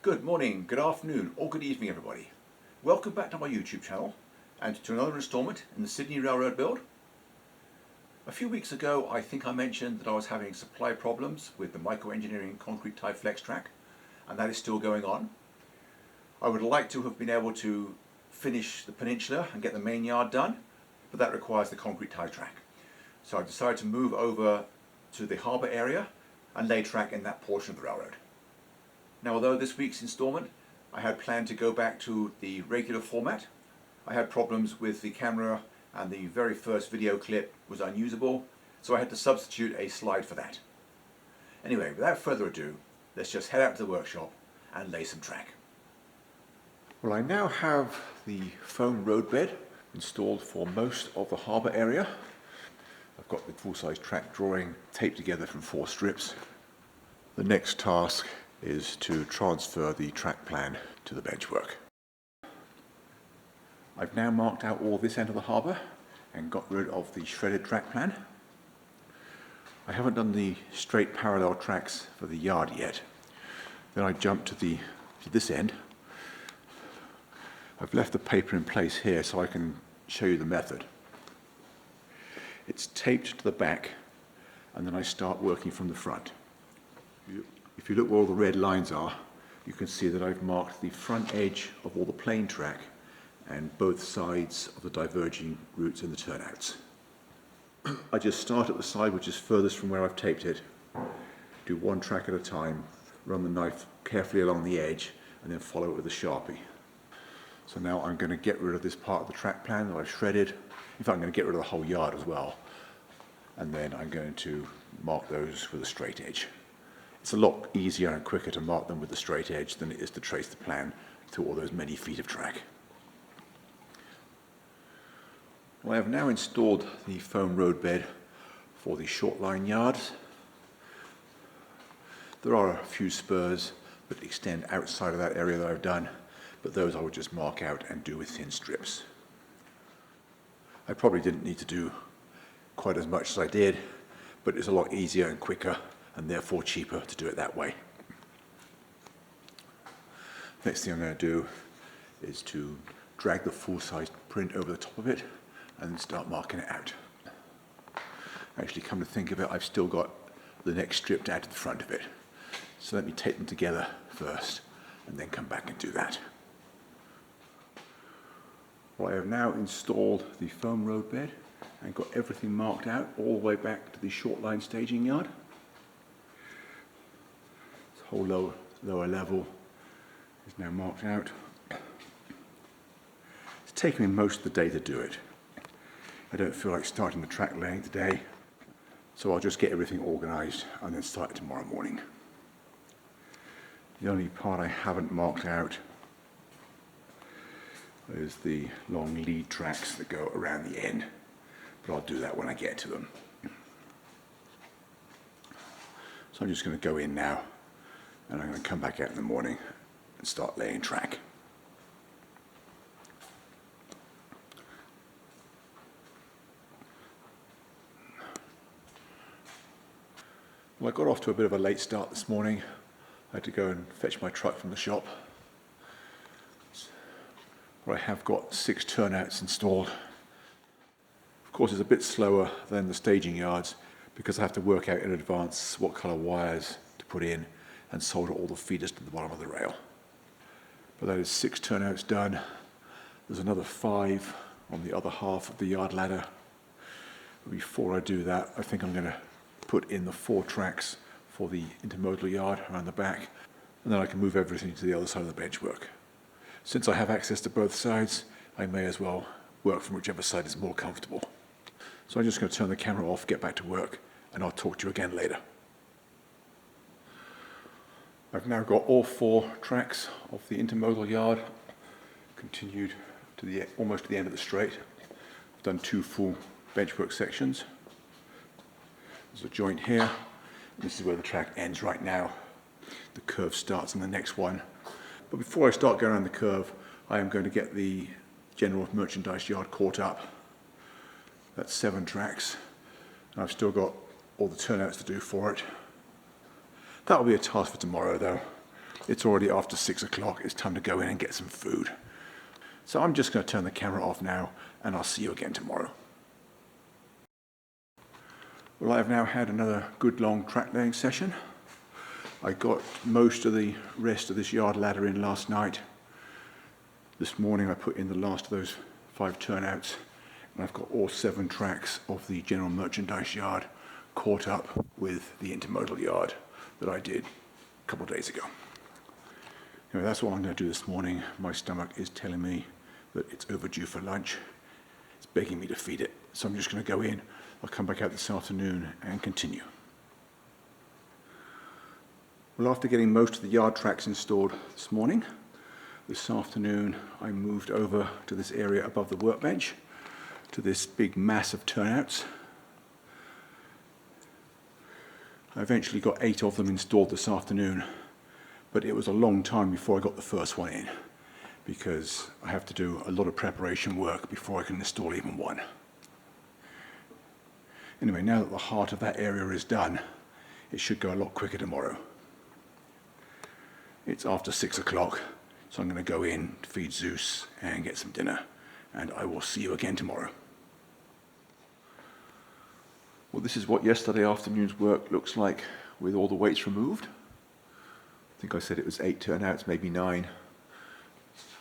Good morning, good afternoon, or good evening, everybody. Welcome back to my YouTube channel and to another installment in the Sydney Railroad build. A few weeks ago, I think I mentioned that I was having supply problems with the micro-engineering concrete tie flex track, and that is still going on. I would like to have been able to finish the peninsula and get the main yard done, but that requires the concrete tie track. So I decided to move over to the harbour area and lay track in that portion of the railroad. Now, although this week's installment I had planned to go back to the regular format, I had problems with the camera and the very first video clip was unusable, so I had to substitute a slide for that. Anyway, without further ado, let's just head out to the workshop and lay some track. Well, I now have the foam roadbed installed for most of the harbour area. I've got the full-size track drawing taped together from 4 strips. The next task is to transfer the track plan to the benchwork. I've now marked out all this end of the harbour and got rid of the shredded track plan. I haven't done the straight parallel tracks for the yard yet. Then I jump to this end. I've left the paper in place here so I can show you the method. It's taped to the back and then I start working from the front. If you look where all the red lines are, you can see that I've marked the front edge of all the plain track and both sides of the diverging routes and the turnouts. I just start at the side which is furthest from where I've taped it, do one track at a time, run the knife carefully along the edge and then follow it with a Sharpie. So now I'm going to get rid of this part of the track plan that I've shredded. In fact, I'm going to get rid of the whole yard as well. And then I'm going to mark those with a straight edge. It's a lot easier and quicker to mark them with the straight edge than it is to trace the plan through all those many feet of track. Well, I have now installed the foam roadbed for the short line yards. There are a few spurs that extend outside of that area that I've done, but those I would just mark out and do with thin strips. I probably didn't need to do quite as much as I did, but it's a lot easier and quicker and therefore cheaper to do it that way. Next thing I'm going to do is to drag the full-size print over the top of it and then start marking it out. Actually, come to think of it, I've still got the next strip to add to the front of it. So let me tape them together first and then come back and do that. Well, I have now installed the foam roadbed and got everything marked out all the way back to the short line staging yard. This whole lower level is now marked out. It's taken me most of the day to do it. I don't feel like starting the track laying today, so I'll just get everything organised and then start it tomorrow morning. The only part I haven't marked out is the long lead tracks that go around the end, but I'll do that when I get to them. So I'm just going to go in now and I'm going to come back out in the morning and start laying track. Well, I got off to a bit of a late start this morning. I had to go and fetch my truck from the shop. Where I have got 6 turnouts installed. Of course, it's a bit slower than the staging yards because I have to work out in advance what colour wires to put in and solder all the feeders to the bottom of the rail. But that is 6 turnouts done. There's another 5 on the other half of the yard ladder. Before I do that, I think I'm going to put in the 4 tracks for the intermodal yard around the back, and then I can move everything to the other side of the benchwork. Since I have access to both sides, I may as well work from whichever side is more comfortable. So I'm just going to turn the camera off, get back to work, and I'll talk to you again later. I've now got all 4 tracks of the intermodal yard continued to almost to the end of the straight. I've done 2 full benchwork sections. There's a joint here. This is where the track ends right now. The curve starts in the next one. But before I start going around the curve, I am going to get the general merchandise yard caught up. That's 7 tracks. And I've still got all the turnouts to do for it. That'll be a task for tomorrow though. It's already after 6 o'clock. It's time to go in and get some food. So I'm just going to turn the camera off now, and I'll see you again tomorrow. Well, I've now had another good long track laying session. I got most of the rest of this yard ladder in last night. This morning I put in the last of those 5 turnouts, and I've got all 7 tracks of the general merchandise yard caught up with the intermodal yard that I did a couple of days ago. Anyway, that's what I'm going to do this morning. My stomach is telling me that it's overdue for lunch. It's begging me to feed it. So I'm just going to go in. I'll come back out this afternoon and continue. Well, after getting most of the yard tracks installed this afternoon I moved over to this area above the workbench, to this big mass of turnouts. I eventually got 8 of them installed this afternoon, but it was a long time before I got the first one in, because I have to do a lot of preparation work before I can install even one. Anyway, now that the heart of that area is done, it should go a lot quicker tomorrow. It's after 6 o'clock, so I'm going to go in, feed Zeus, and get some dinner, and I will see you again tomorrow. Well, this is what yesterday afternoon's work looks like with all the weights removed. I think I said it was 8 turnouts, maybe 9.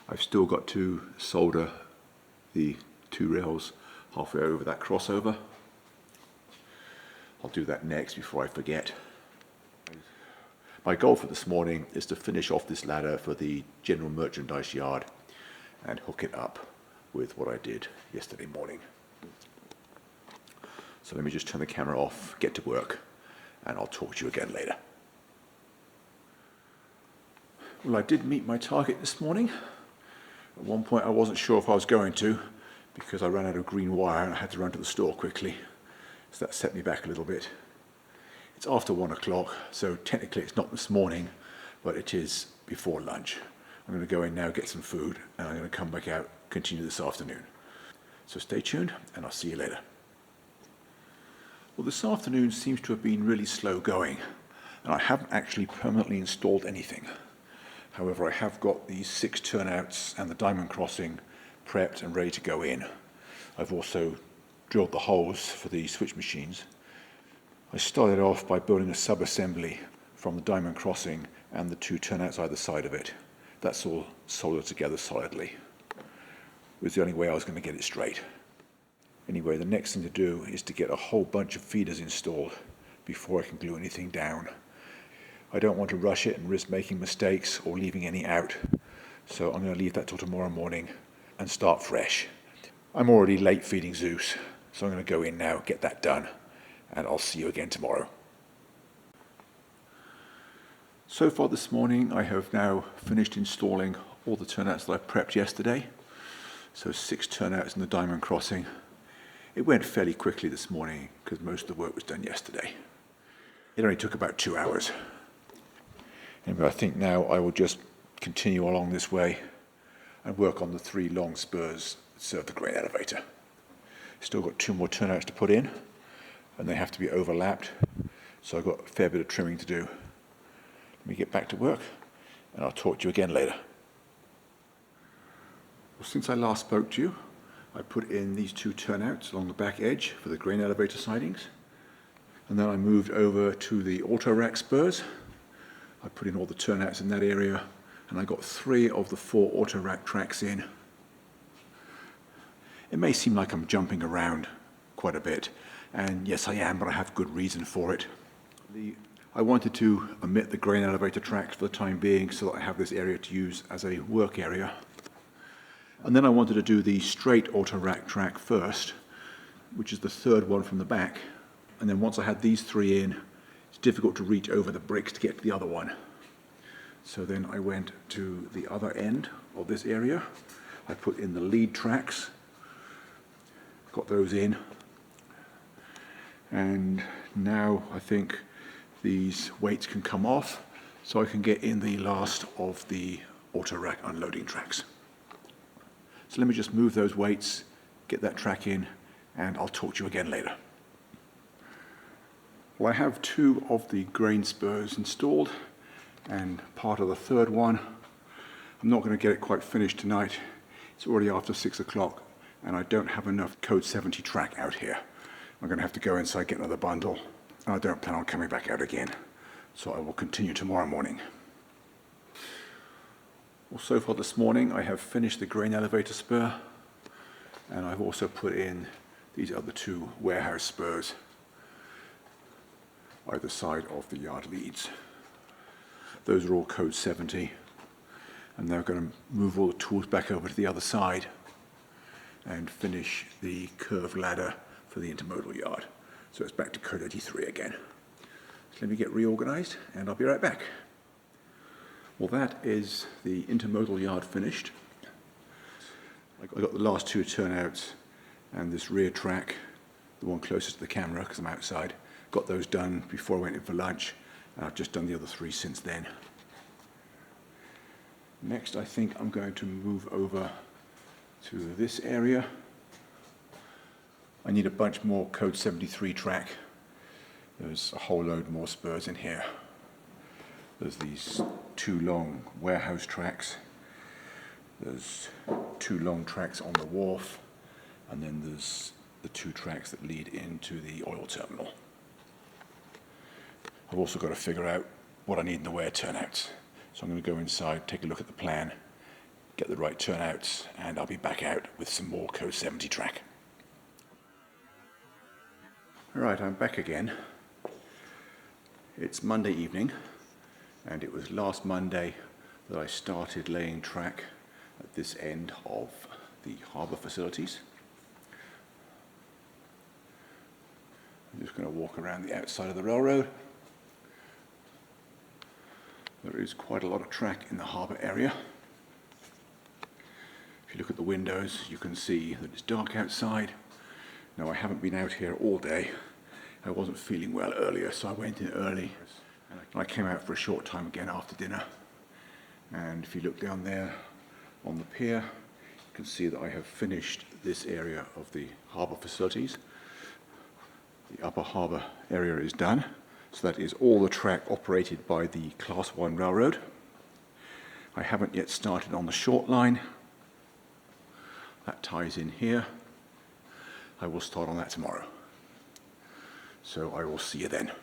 I've still got to solder the 2 rails halfway over that crossover. I'll do that next before I forget. My goal for this morning is to finish off this ladder for the general merchandise yard and hook it up with what I did yesterday morning. So let me just turn the camera off, get to work, and I'll talk to you again later. Well, I did meet my target this morning. At one point I wasn't sure if I was going to, because I ran out of green wire and I had to run to the store quickly. So that set me back a little bit. It's after 1 o'clock, so technically it's not this morning, but it is before lunch. I'm going to go in now, get some food, and I'm going to come back out, continue this afternoon. So stay tuned, and I'll see you later. Well, this afternoon seems to have been really slow going, and I haven't actually permanently installed anything. However, I have got these 6 turnouts and the diamond crossing prepped and ready to go in. I've also drilled the holes for the switch machines. I started off by building a sub-assembly from the diamond crossing and the 2 turnouts either side of it. That's all soldered together solidly. It was the only way I was going to get it straight. Anyway, the next thing to do is to get a whole bunch of feeders installed before I can glue anything down. I don't want to rush it and risk making mistakes or leaving any out, so I'm going to leave that till tomorrow morning and start fresh. I'm already late feeding Zeus, so I'm going to go in now, get that done, and I'll see you again tomorrow. So far this morning I have now finished installing all the turnouts that I prepped yesterday. So 6 turnouts in the diamond crossing. It went fairly quickly this morning because most of the work was done yesterday. It only took about 2 hours. Anyway, I think now I will just continue along this way and work on the 3 long spurs that serve the grain elevator. Still got 2 more turnouts to put in, and they have to be overlapped, so I've got a fair bit of trimming to do. Let me get back to work, and I'll talk to you again later. Well, since I last spoke to you, I put in these 2 turnouts along the back edge for the grain elevator sidings, and then I moved over to the auto rack spurs. I put in all the turnouts in that area, and I got 3 of the 4 auto rack tracks in. It may seem like I'm jumping around quite a bit, and yes I am, but I have good reason for it. I wanted to omit the grain elevator tracks for the time being so that I have this area to use as a work area. And then I wanted to do the straight auto rack track first, which is the 3rd one from the back. And then once I had these 3 in, it's difficult to reach over the bricks to get to the other one. So then I went to the other end of this area. I put in the lead tracks, got those in, and now I think these weights can come off so I can get in the last of the auto rack unloading tracks. So let me just move those weights, get that track in, and I'll talk to you again later. Well, I have 2 of the grain spurs installed, and part of the third one. I'm not going to get it quite finished tonight. It's already after 6 o'clock and I don't have enough code 70 track out here. I'm going to have to go inside, get another bundle, and I don't plan on coming back out again. So I will continue tomorrow morning. Well, so far this morning I have finished the grain elevator spur, and I've also put in these other two warehouse spurs either side of the yard leads. Those are all code 70, and now I'm going to move all the tools back over to the other side and finish the curved ladder for the intermodal yard. So it's back to code 83 again. So let me get reorganized and I'll be right back. Well, that is the intermodal yard finished. I got the last two turnouts and this rear track, the one closest to the camera because I'm outside. Got those done before I went in for lunch, and I've just done the other three since then. Next, I think I'm going to move over to this area. I need a bunch more code 73 track. There's a whole load more spurs in here. There's these two long warehouse tracks. There's two long tracks on the wharf, and then there's the two tracks that lead into the oil terminal. I've also got to figure out what I need in the way of turnouts. So I'm going to go inside, take a look at the plan, get the right turnouts, and I'll be back out with some more code 70 track. Alright, I'm back again. It's Monday evening, and it was last Monday that I started laying track at this end of the harbour facilities. I'm just going to walk around the outside of the railroad. There is quite a lot of track in the harbour area. If you look at the windows, you can see that it's dark outside. Now, I haven't been out here all day. I wasn't feeling well earlier, so I went in early. And I came out for a short time again after dinner. And if you look down there on the pier, you can see that I have finished this area of the harbour facilities. The upper harbour area is done. So that is all the track operated by the Class 1 railroad. I haven't yet started on the short line. That ties in here. I will start on that tomorrow. So I will see you then.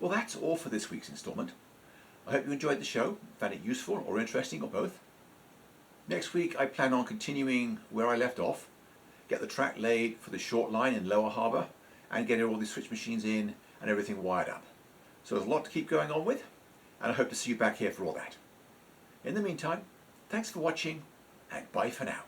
Well, that's all for this week's instalment. I hope you enjoyed the show, found it useful or interesting or both. Next week I plan on continuing where I left off, get the track laid for the short line in Lower Harbour and getting all these switch machines in and everything wired up. So there's a lot to keep going on with, and I hope to see you back here for all that. In the meantime, thanks for watching and bye for now.